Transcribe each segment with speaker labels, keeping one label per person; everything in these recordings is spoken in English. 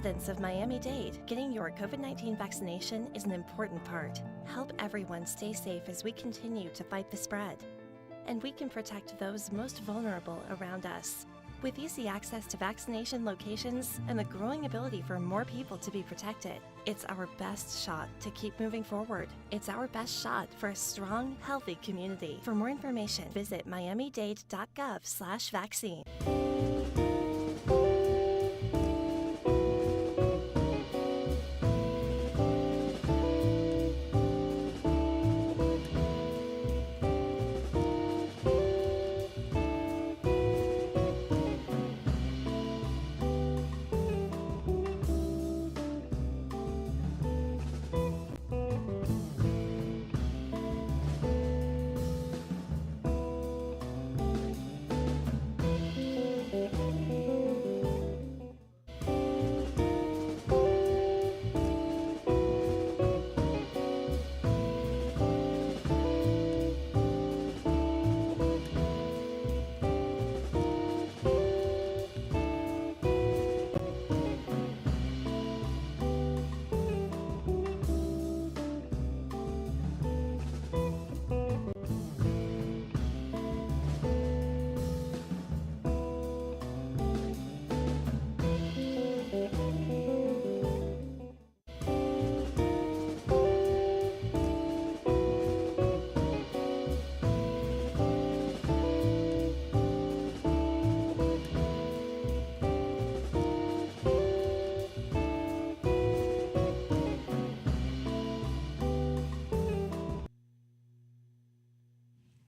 Speaker 1: residents of Miami-Dade, getting your COVID-19 vaccination is an important part. Help everyone stay safe as we continue to fight the spread. And we can protect those most vulnerable around us. With easy access to vaccination locations and the growing ability for more people to be protected, it's our best shot to keep moving forward. It's our best shot for a strong, healthy community. For more information, visit miamidade.gov/vaccine.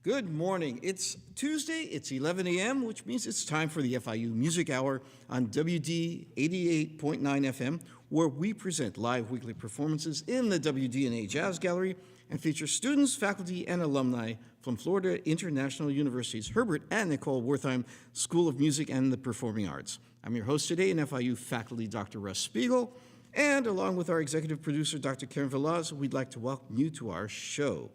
Speaker 2: Good morning. It's Tuesday, it's 11 a.m., which means it's time for the FIU Music Hour on WD 88.9 FM, where we present live weekly performances in the WDNA Jazz Gallery and feature students, faculty, and alumni from Florida International University's Herbert and Nicole Wertheim School of Music and the Performing Arts. I'm your host today, and FIU faculty Dr. Russ Spiegel, and along with our executive producer, Dr. Karen Velaz, we'd like to welcome you to our show.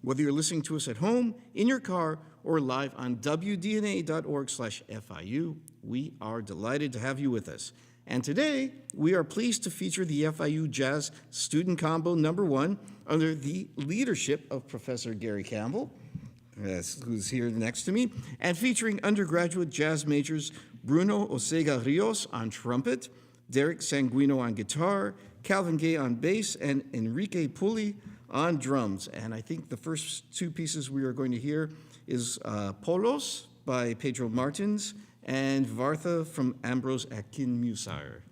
Speaker 2: Whether you're listening to us at home, in your car, or live on wdna.org/FIU, we are delighted to have you with us. And today, we are pleased to feature the FIU Jazz Student Combo #1 under the leadership of Professor Gary Campbell, who's here next to me, and featuring undergraduate jazz majors Bruno Osega Rios on trumpet, Derek Sanguino on guitar, Calvin Gay on bass, and Enrique Pulli on drums. And I think the first two pieces we are going to hear is Polos by Pedro Martins and Vartha from Ambrose Akin Musar.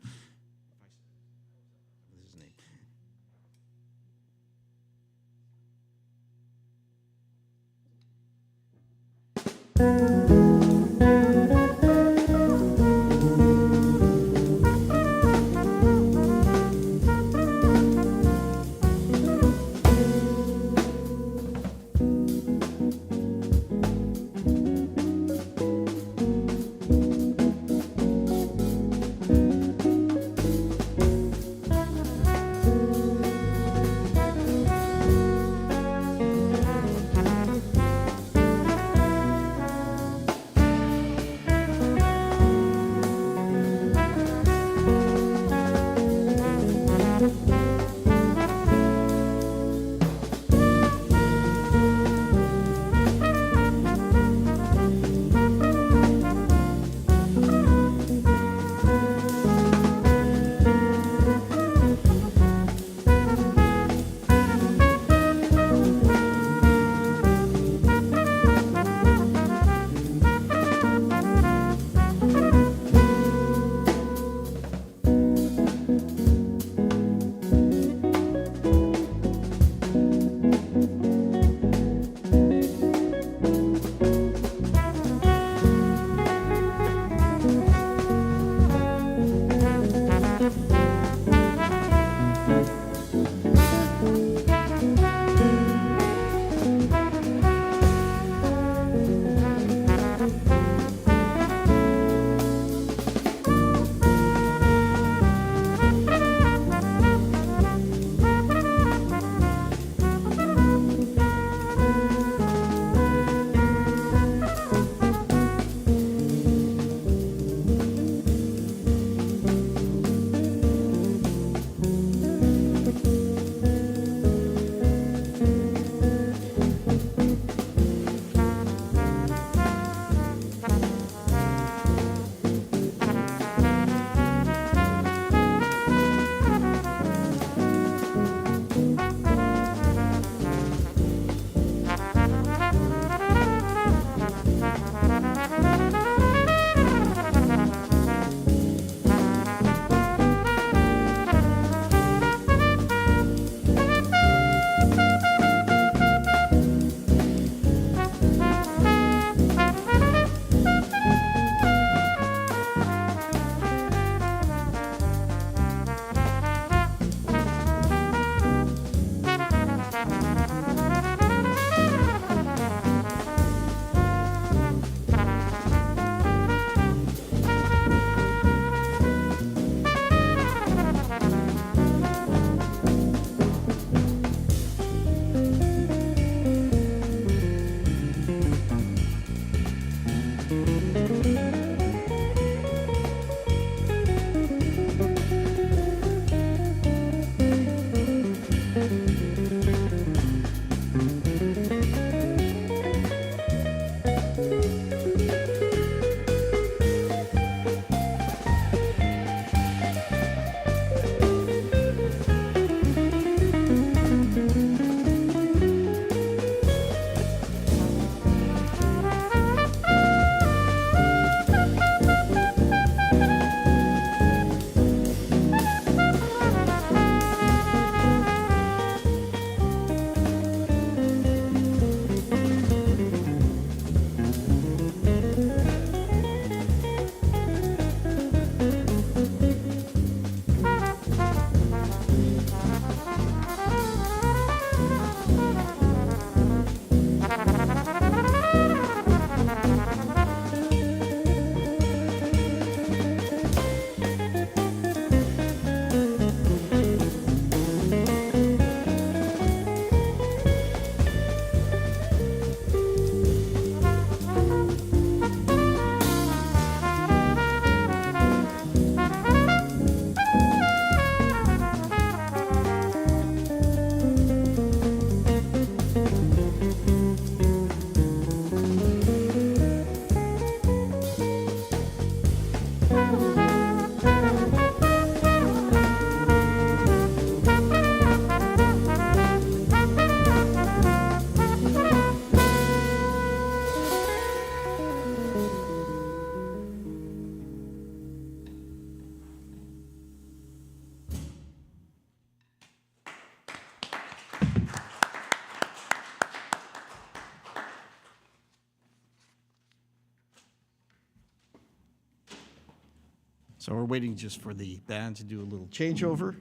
Speaker 2: So we're waiting just for the band to do a little changeover.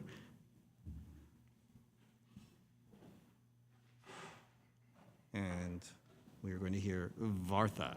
Speaker 2: And we are going to hear Vartha.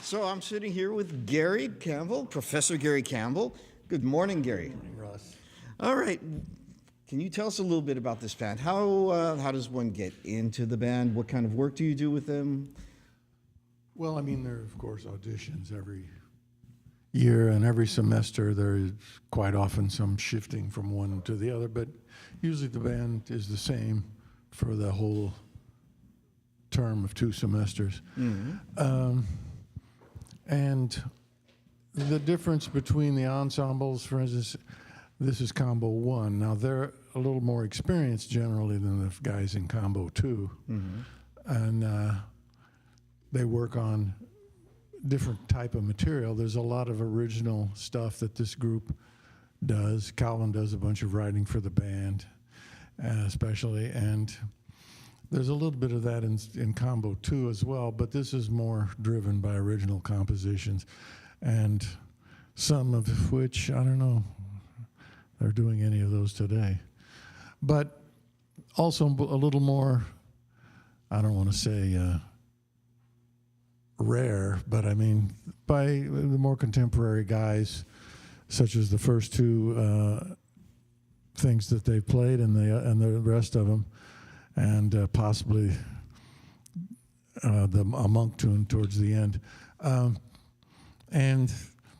Speaker 2: So I'm sitting here with Gary Campbell, Professor Gary Campbell. Good morning, Gary.
Speaker 3: Good morning, Russ.
Speaker 2: All right. Can you tell us a little bit about this band? How does one get into the band? What kind of work do you do with them?
Speaker 3: Well, I mean, there are, of course, auditions every year, and every semester there is quite often some shifting from one to the other, but usually the band is the same for the whole term of 2 semesters. And the difference between the ensembles, for instance, this is Combo 1. Now, they're a little more experienced generally than the guys in Combo 2. And they work on different type of material. There's a lot of original stuff that this group does. Calvin does a bunch of writing for the band, especially, and there's a little bit of that in Combo 2 as well, but this is more driven by original compositions, and some of which, I don't know, they're doing any of those today. But also a little more, I don't want to say rare, but I mean, by the more contemporary guys, such as the first 2 things that they've played and the rest of them, and possibly a monk tune towards the end. And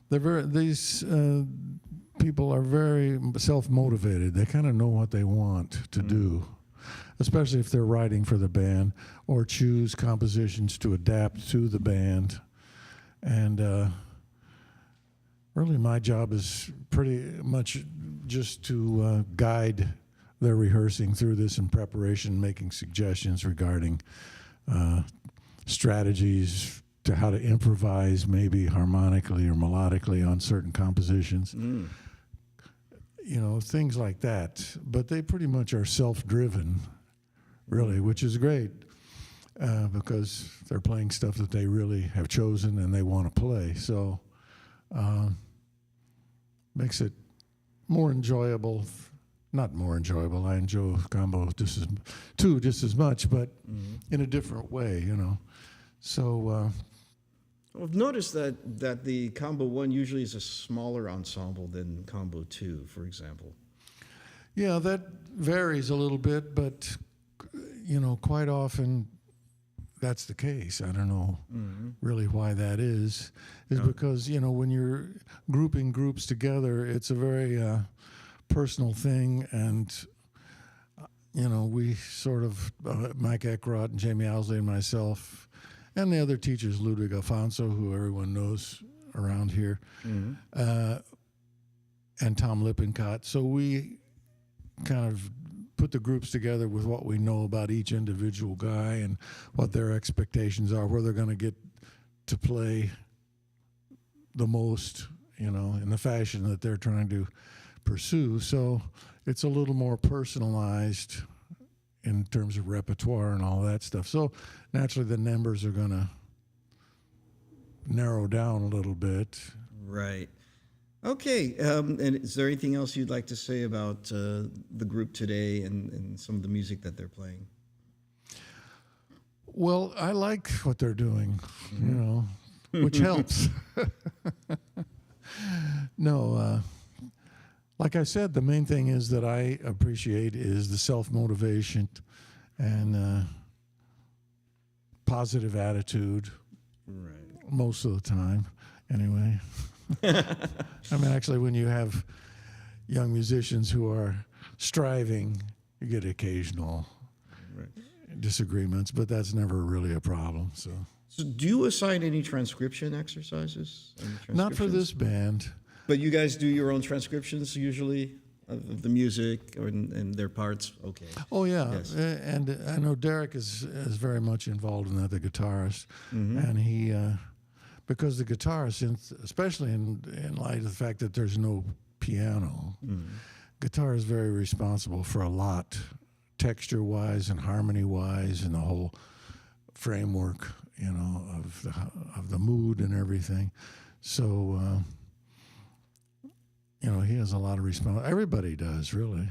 Speaker 3: these people are very self-motivated. They kind of know what they want to do, especially if they're writing for the band or choose compositions to adapt to the band. And really my job is pretty much just to guide their rehearsing through this in preparation, making suggestions regarding strategies to how to improvise, maybe harmonically or melodically on certain compositions. You know, things like that. But they pretty much are self-driven, really, which is great because they're playing stuff that they really have chosen and they want to play. So makes it more enjoyable. Not more enjoyable. I enjoy Combo just as much, but in a different way, you know. So
Speaker 2: I've noticed that the Combo 1 usually is a smaller ensemble than Combo 2, for example.
Speaker 3: yeah, that varies a little bit, but you know, quite often that's the case. I don't know really why that is because, you know, when you're grouping groups together, it's a very personal thing, and you know, we sort of Mike Eckrott and Jamie Owsley and myself and the other teachers, Ludwig Alfonso, who everyone knows around here, and Tom Lippincott. So we kind of put the groups together with what we know about each individual guy and what their expectations are, where they're going to get to play the most, you know, in the fashion that they're trying to pursue. So it's a little more personalized in terms of repertoire and all that stuff. So naturally the numbers are going to narrow down a little bit.
Speaker 2: Right. Okay. And is there anything else you'd like to say about the group today and some of the music that they're playing?
Speaker 3: Well, I like what they're doing, you know, which helps. No, like I said, the main thing is that I appreciate is the self-motivation and positive attitude.
Speaker 2: Right.
Speaker 3: Most of the time, anyway. I mean, actually, when you have young musicians who are striving, you get occasional disagreements, but that's never really a problem. So
Speaker 2: do you assign any transcription exercises?
Speaker 3: Not for this band.
Speaker 2: But you guys do your own transcriptions usually of the music and their parts? Okay.
Speaker 3: Oh, yeah.
Speaker 2: Yes.
Speaker 3: And I know Derek is very much involved in that, the guitarist. And he, because the guitarist, especially in light of the fact that there's no piano, guitar is very responsible for a lot, texture-wise and harmony-wise, and the whole framework, you know, of the mood and everything. So, you know, he has a lot of responsibility. Everybody does, really.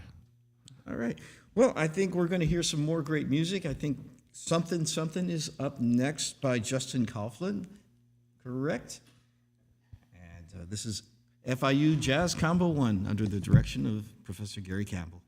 Speaker 2: All right. Well, I think we're going to hear some more great music. I think Something Something is up next by Justin Kauflin. correct. And this is FIU Jazz Combo 1 under the direction of Professor Gary Campbell.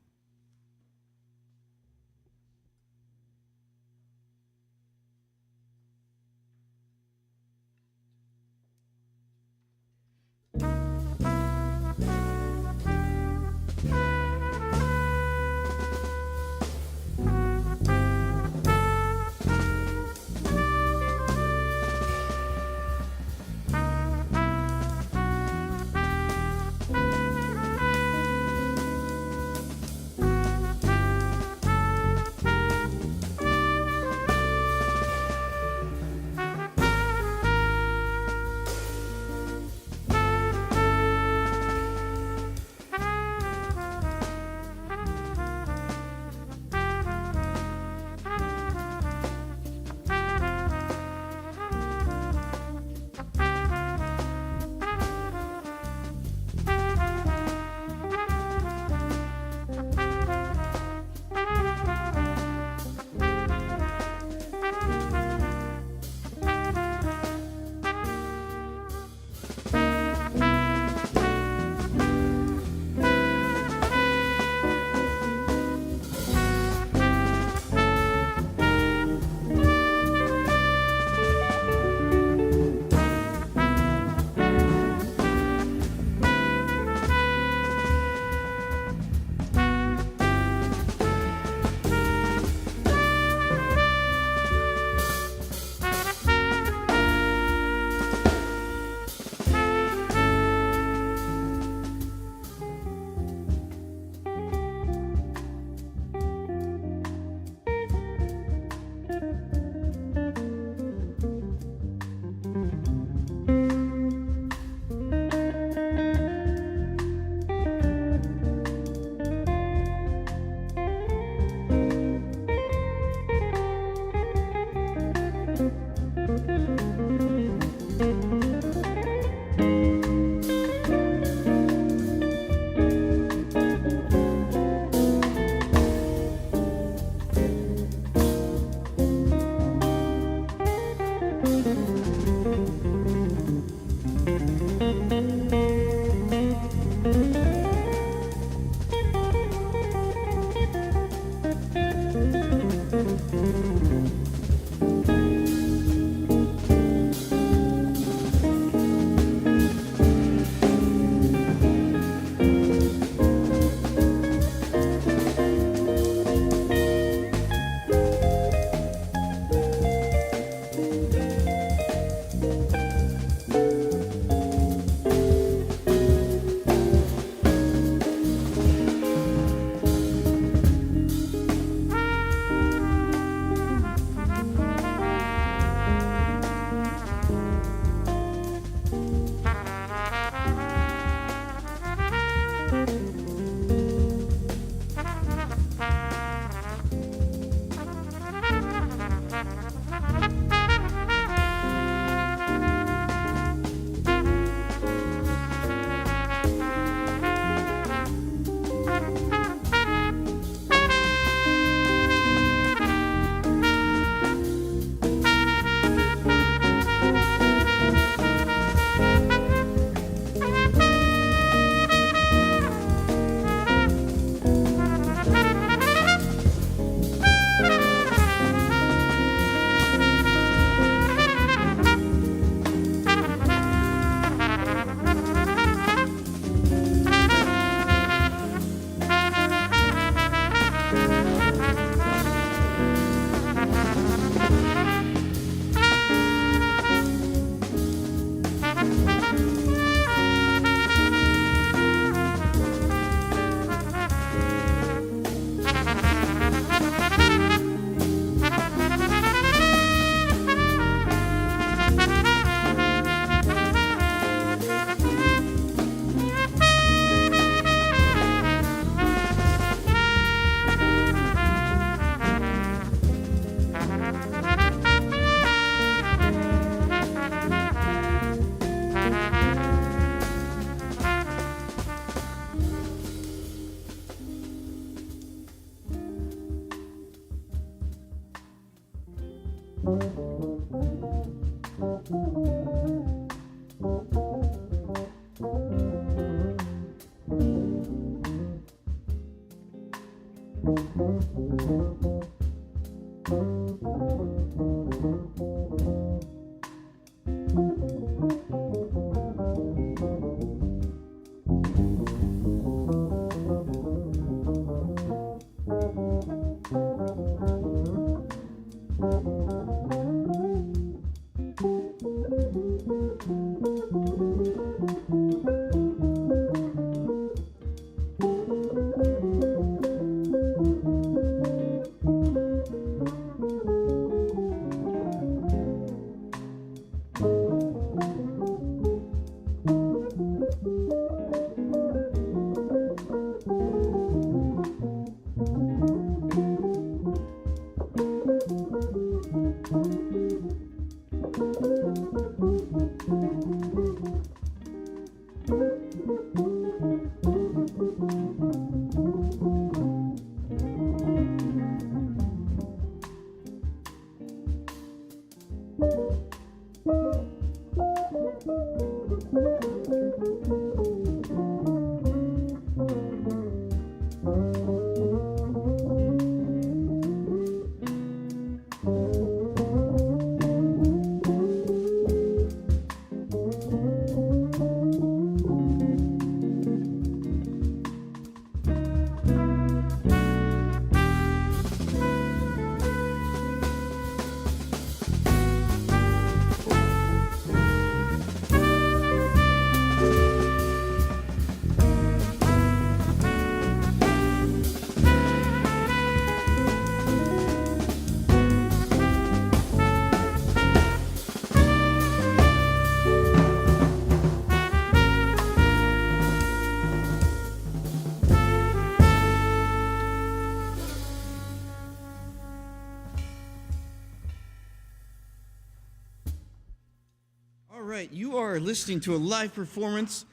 Speaker 2: All right, you are listening to a live performance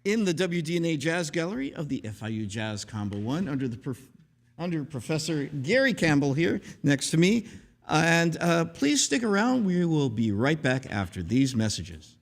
Speaker 2: in the WDNA Jazz Gallery of the FIU Jazz Combo 1 under Professor Gary Campbell here next to me. And please stick around. We will be right back after these messages.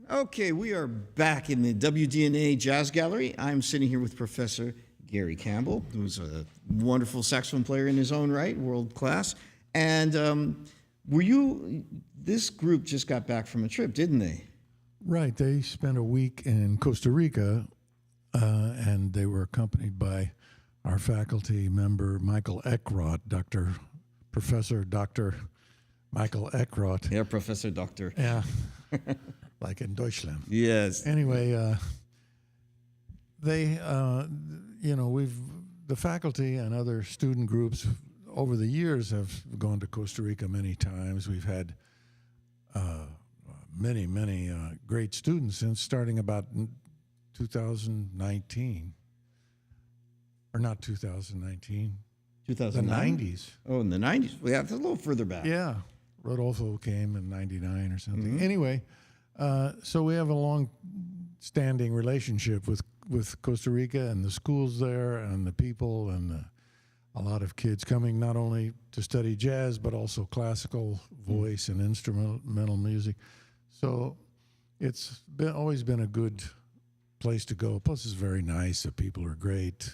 Speaker 2: Okay, we are back in the WDNA Jazz Gallery. I'm sitting here with Professor Gary Campbell, who's a wonderful saxophone player in his own right, world class. And this group just got back from a trip, didn't they?
Speaker 3: Right. They spent a week in Costa Rica and they were accompanied by our faculty member, Michael Eckroth, Professor Dr. Michael Eckroth.
Speaker 2: Yeah, Professor Doctor.
Speaker 3: Yeah, like in Deutschland.
Speaker 2: Yes.
Speaker 3: Anyway, they, the faculty and other student groups over the years have gone to Costa Rica many times. We've had many great students since starting about 2019, or not 2019,
Speaker 2: 2009?
Speaker 3: the 90s.
Speaker 2: Oh, in the 90s. Yeah, it's a little further back.
Speaker 3: Yeah, Rodolfo came in 99 or something.
Speaker 2: Mm-hmm.
Speaker 3: Anyway, so we have a long-standing relationship with Costa Rica and the schools there and the people and a lot of kids coming not only to study jazz but also classical voice and instrumental music. So it's always been a good place to go. Plus, it's very nice. The people are great.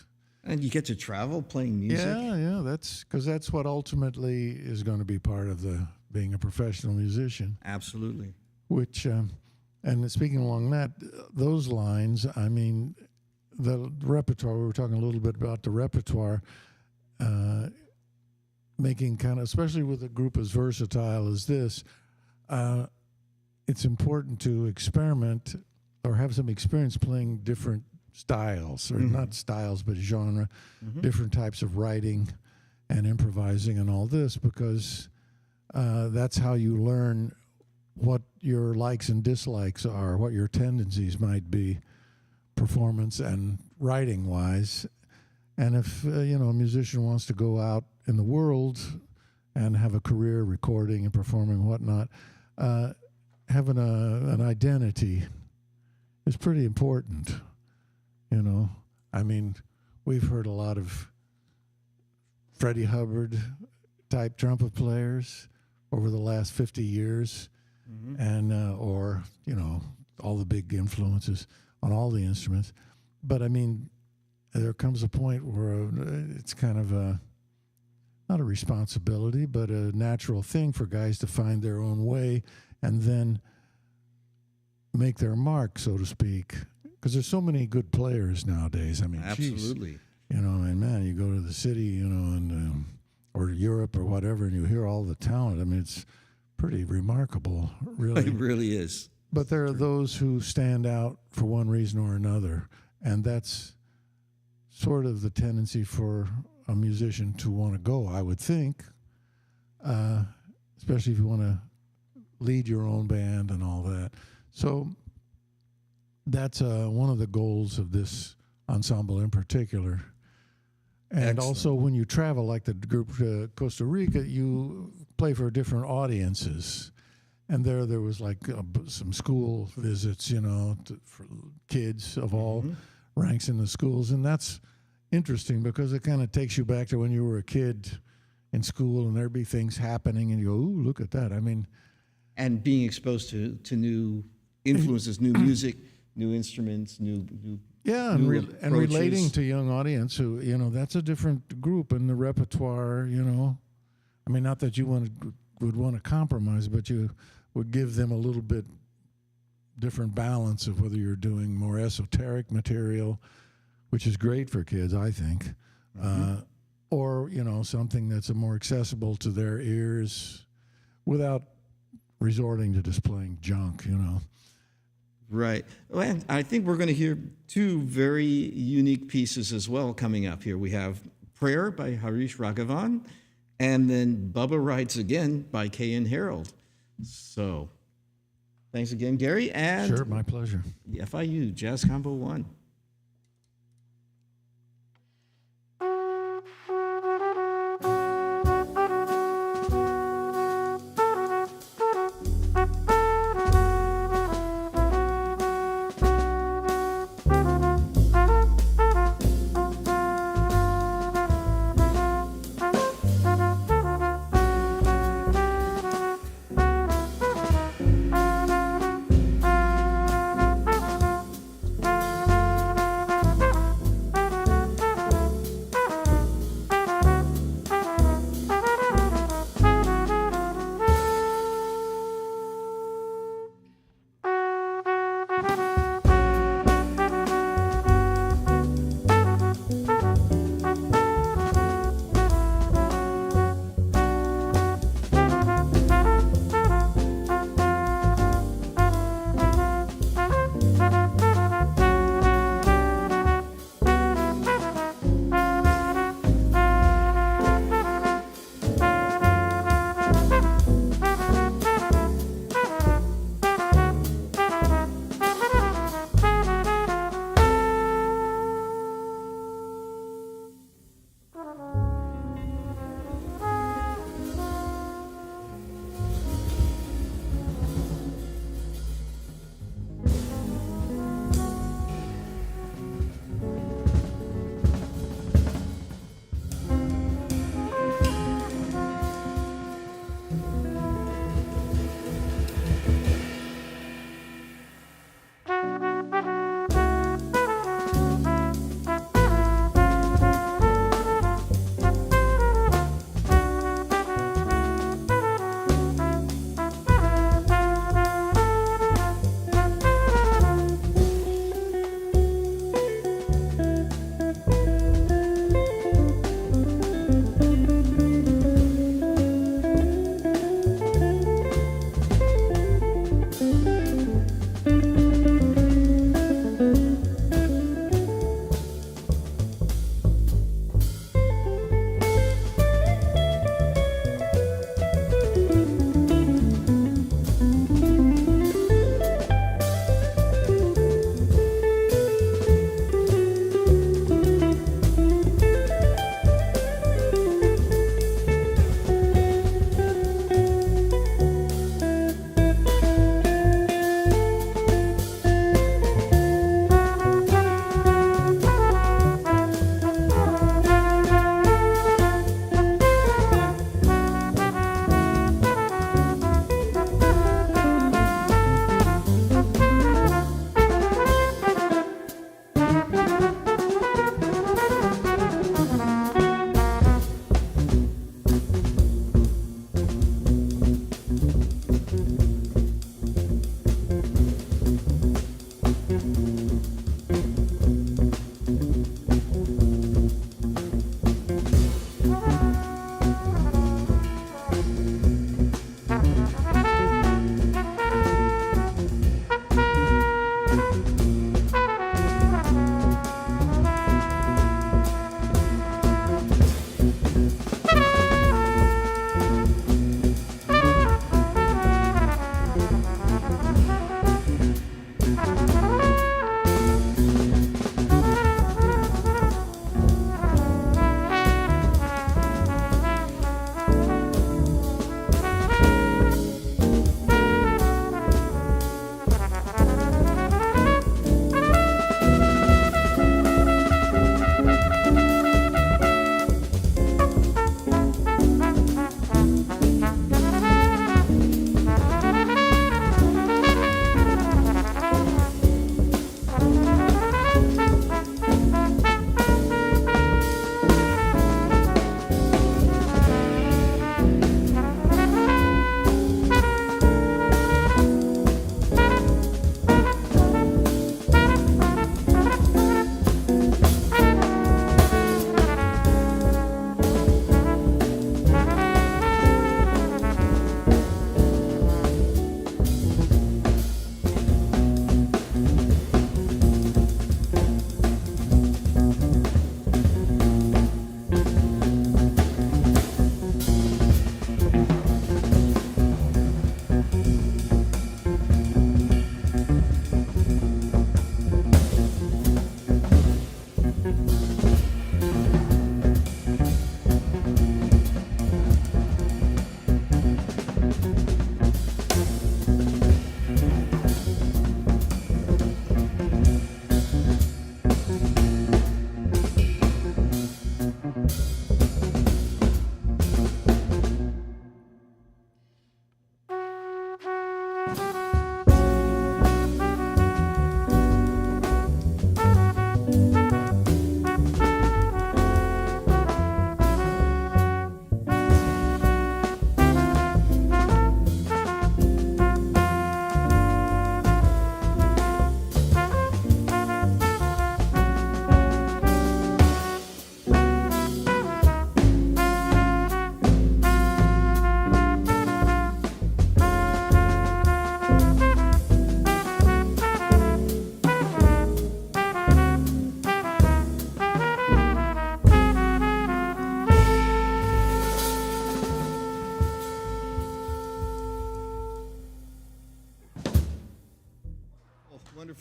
Speaker 2: And you get to travel playing music.
Speaker 3: Yeah, that's what ultimately is going to be part of being a professional musician.
Speaker 2: Absolutely.
Speaker 3: Which, and speaking along those lines, I mean, the repertoire. We were talking a little bit about the repertoire, making kind of, especially with a group as versatile as this, it's important to experiment or have some experience playing different styles, or not styles, but genre, different types of writing and improvising and all this, because that's how you learn what your likes and dislikes are, what your tendencies might be, performance and writing wise. And if a musician wants to go out in the world and have a career recording and performing and whatnot, having an identity is pretty important. I mean, we've heard a lot of Freddie Hubbard type trumpet players over the last 50 years, and or all the big influences on all the instruments. But I mean, there comes a point where it's kind of not a responsibility, but a natural thing for guys to find their own way and then make their mark, so to speak. Because there's so many good players nowadays. I mean,
Speaker 2: absolutely.
Speaker 3: And man, you go to the city, and or Europe or whatever, and you hear all the talent. I mean, it's pretty remarkable, really.
Speaker 2: It really is.
Speaker 3: But there are those who stand out for one reason or another, and that's sort of the tendency for a musician to want to go, I would think, especially if you want to lead your own band and all that. So that's one of the goals of this ensemble in particular. And
Speaker 2: Excellent.
Speaker 3: Also, when you travel, like the group to Costa Rica, you play for different audiences. And there was like some school visits, for kids of all ranks in the schools. And that's interesting because it kind of takes you back to when you were a kid in school and there'd be things happening and you go, ooh, look at that. I mean,
Speaker 2: and being exposed to new influences, new music, new instruments, new
Speaker 3: and relating to young audience who, that's a different group in the repertoire, I mean, not that you would want to compromise, but you would give them a little bit different balance of whether you're doing more esoteric material, which is great for kids, I think, or, something that's more accessible to their ears without resorting to just playing junk,
Speaker 2: Right. Well, and I think we're going to hear two very unique pieces as well coming up here. We have Prayer by Harish Raghavan, and then Bubba Rides Again by K.N. Harold. So thanks again, Gary. And
Speaker 3: sure, my pleasure.
Speaker 2: The FIU Jazz Combo 1.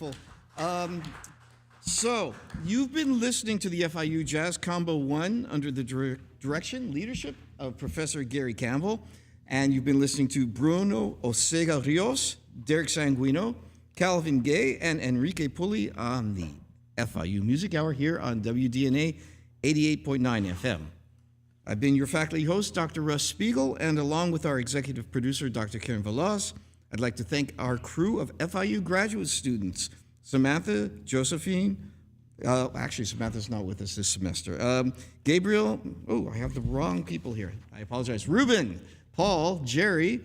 Speaker 2: helpful. So, you've been listening to the FIU Jazz Combo 1 under the direction, leadership of Professor Gary Campbell, and you've been listening to Bruno Osega Rios, Derek Sanguino, Calvin Gay, and Enrique Pulli on the FIU Music Hour here on WDNA 88.9 FM. I've been your faculty host, Dr. Russ Spiegel, and along with our executive producer, Dr. Karen Velas, I'd like to thank our crew of FIU graduate students, Samantha, Josephine, actually Samantha's not with us this semester, Gabriel, I have the wrong people here, I apologize, Ruben, Paul, Jerry,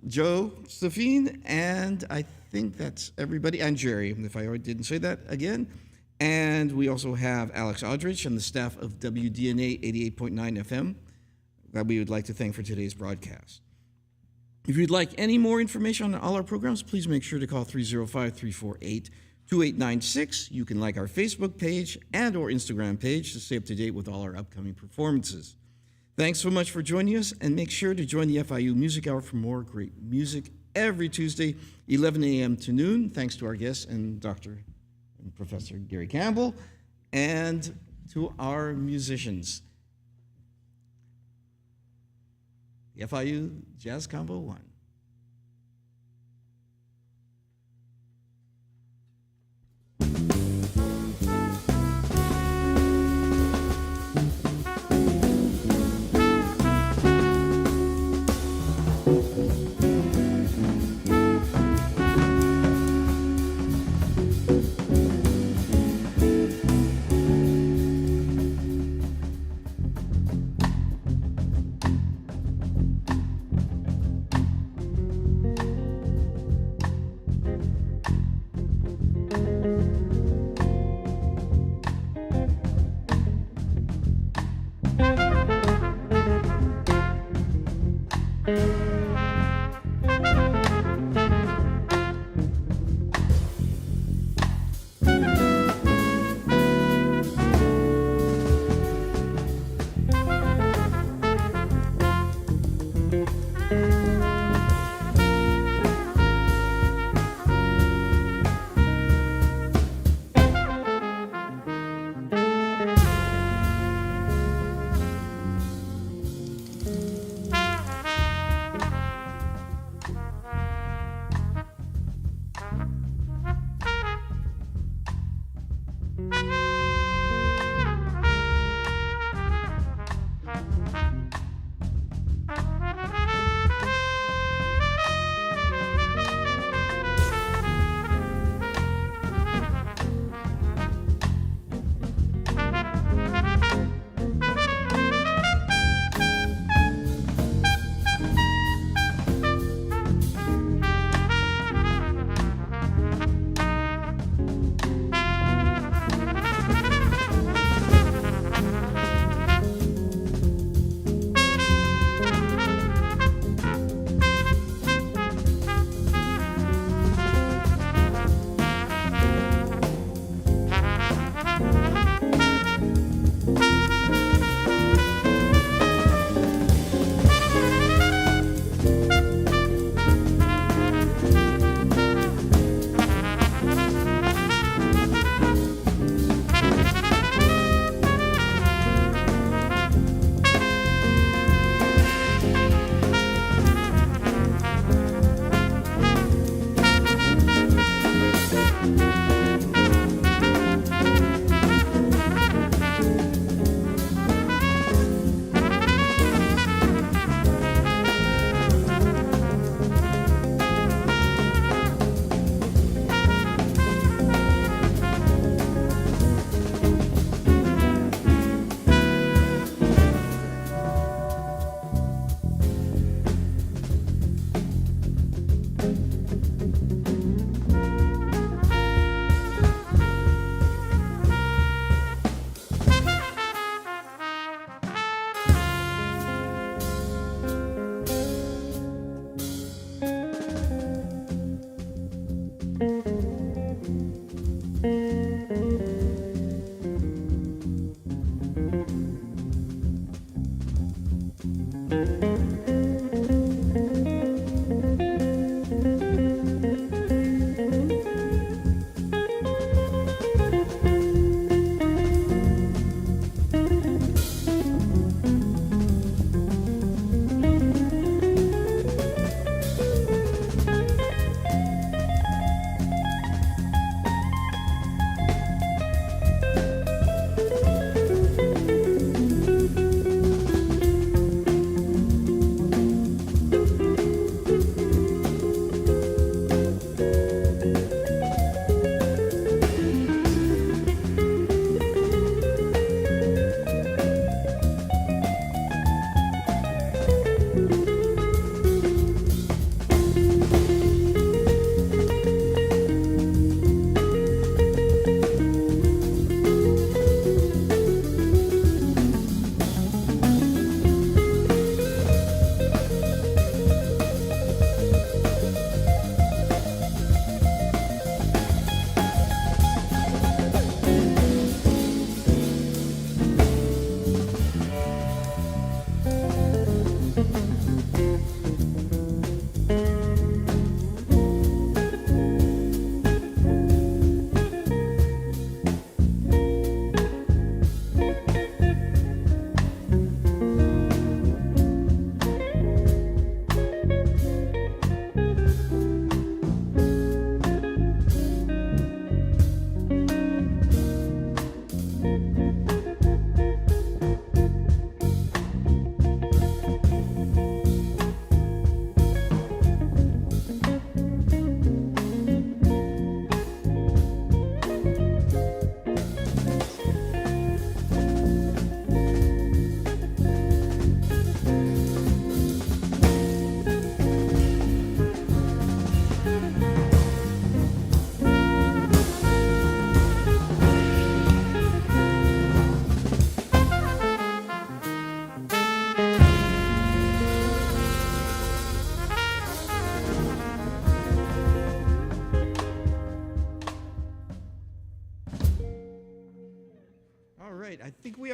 Speaker 2: Josephine, and I think that's everybody, and Jerry, if I already didn't say that again. And we also have Alex Aldrich and the staff of WDNA 88.9 FM that we would like to thank for today's broadcast. If you'd like any more information on all our programs, please make sure to call 305-348-2896. You can like our Facebook page and or Instagram page to stay up to date with all our upcoming performances. Thanks so much for joining us, and make sure to join the FIU Music Hour for more great music every Tuesday, 11 a.m. to noon. Thanks to our guests and Dr. and Professor Gary Campbell, and to our musicians. The FIU Jazz Combo 1.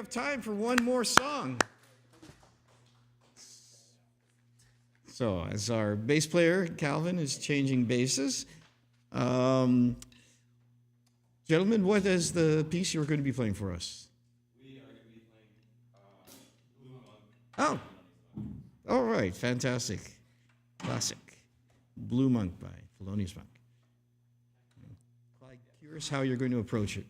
Speaker 2: have time for one more song. So, as our bass player, Calvin, is changing basses, gentlemen, what is the piece you're going to be playing for us?
Speaker 4: We are going to be playing Blue Monk.
Speaker 2: Oh, all right, fantastic. Classic. Blue Monk by Thelonious Monk. Clyde, curious how you're going to approach it.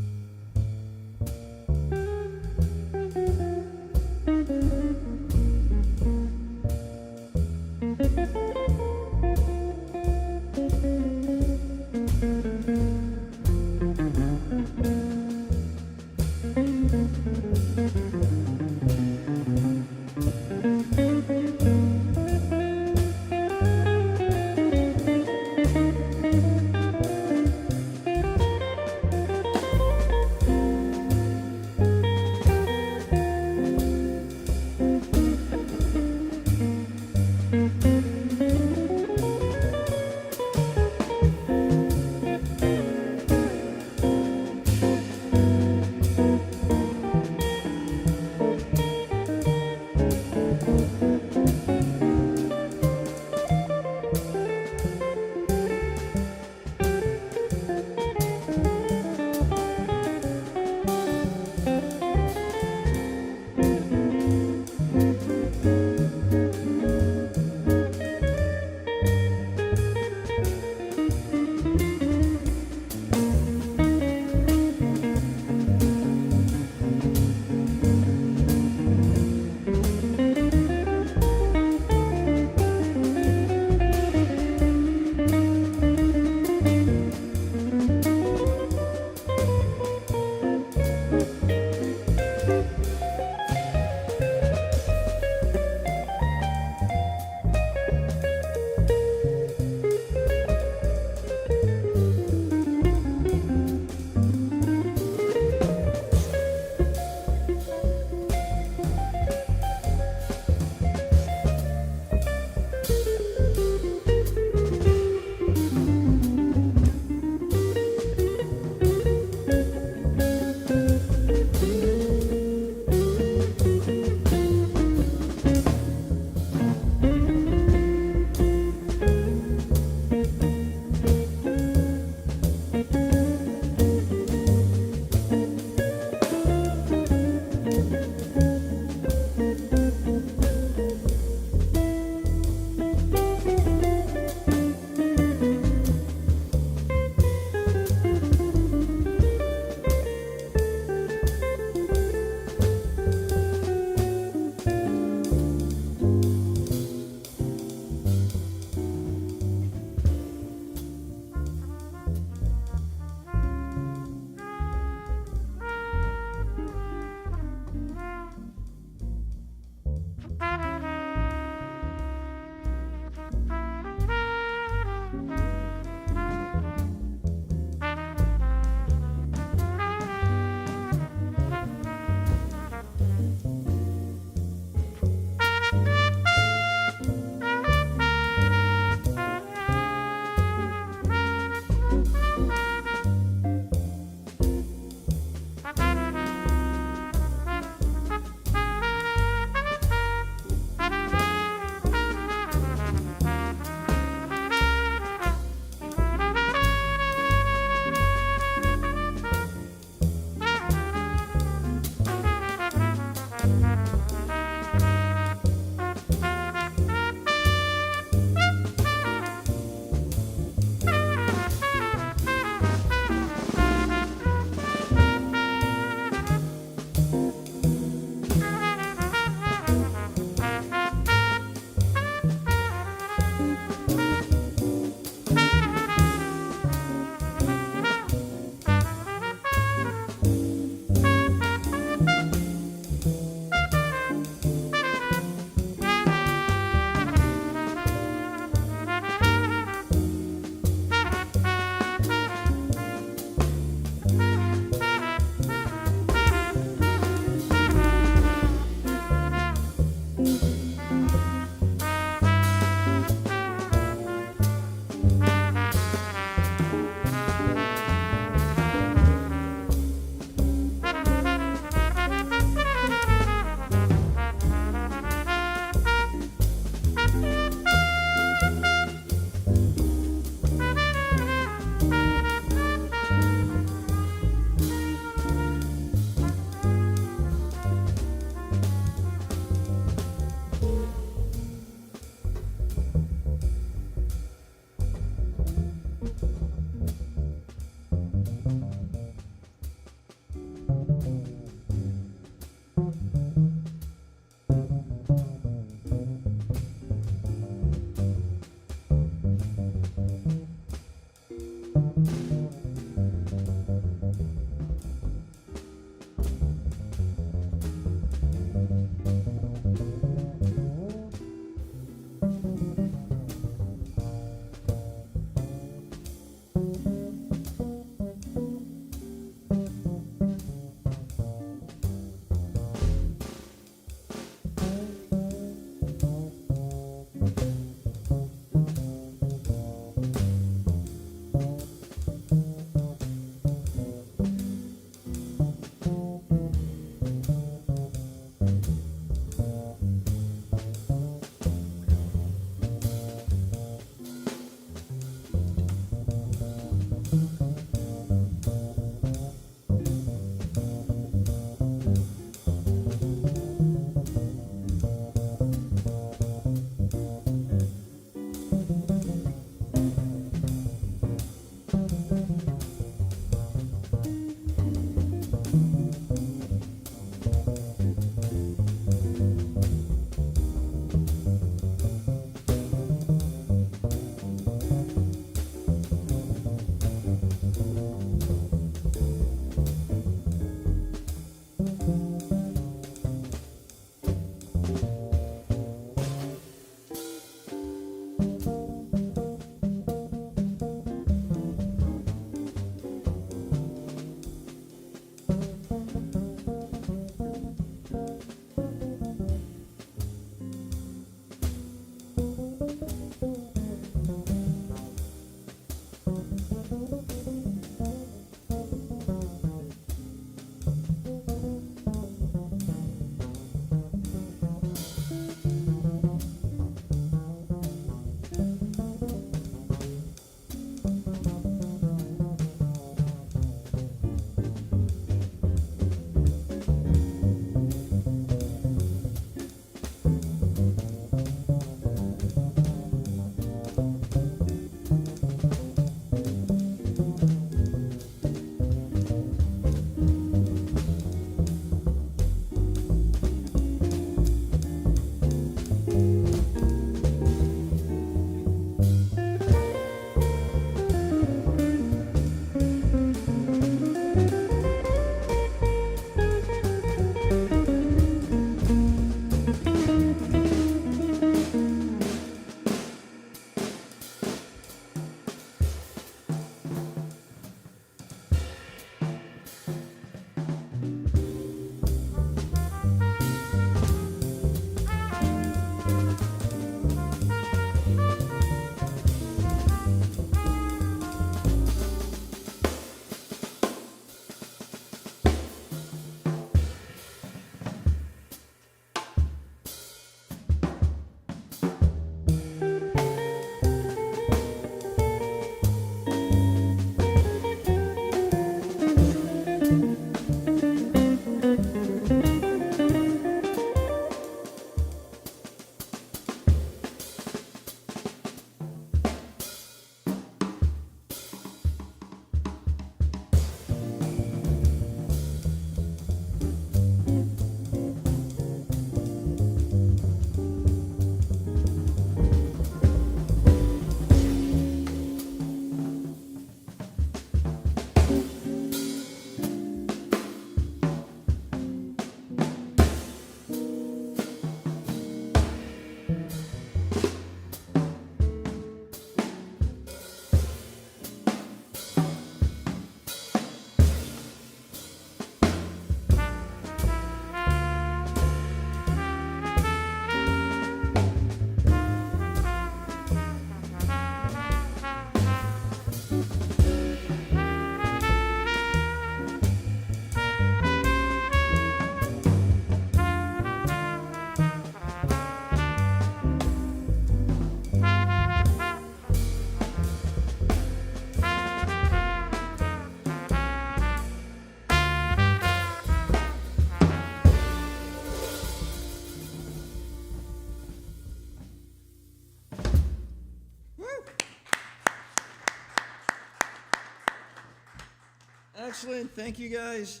Speaker 2: Excellent. Thank you, guys.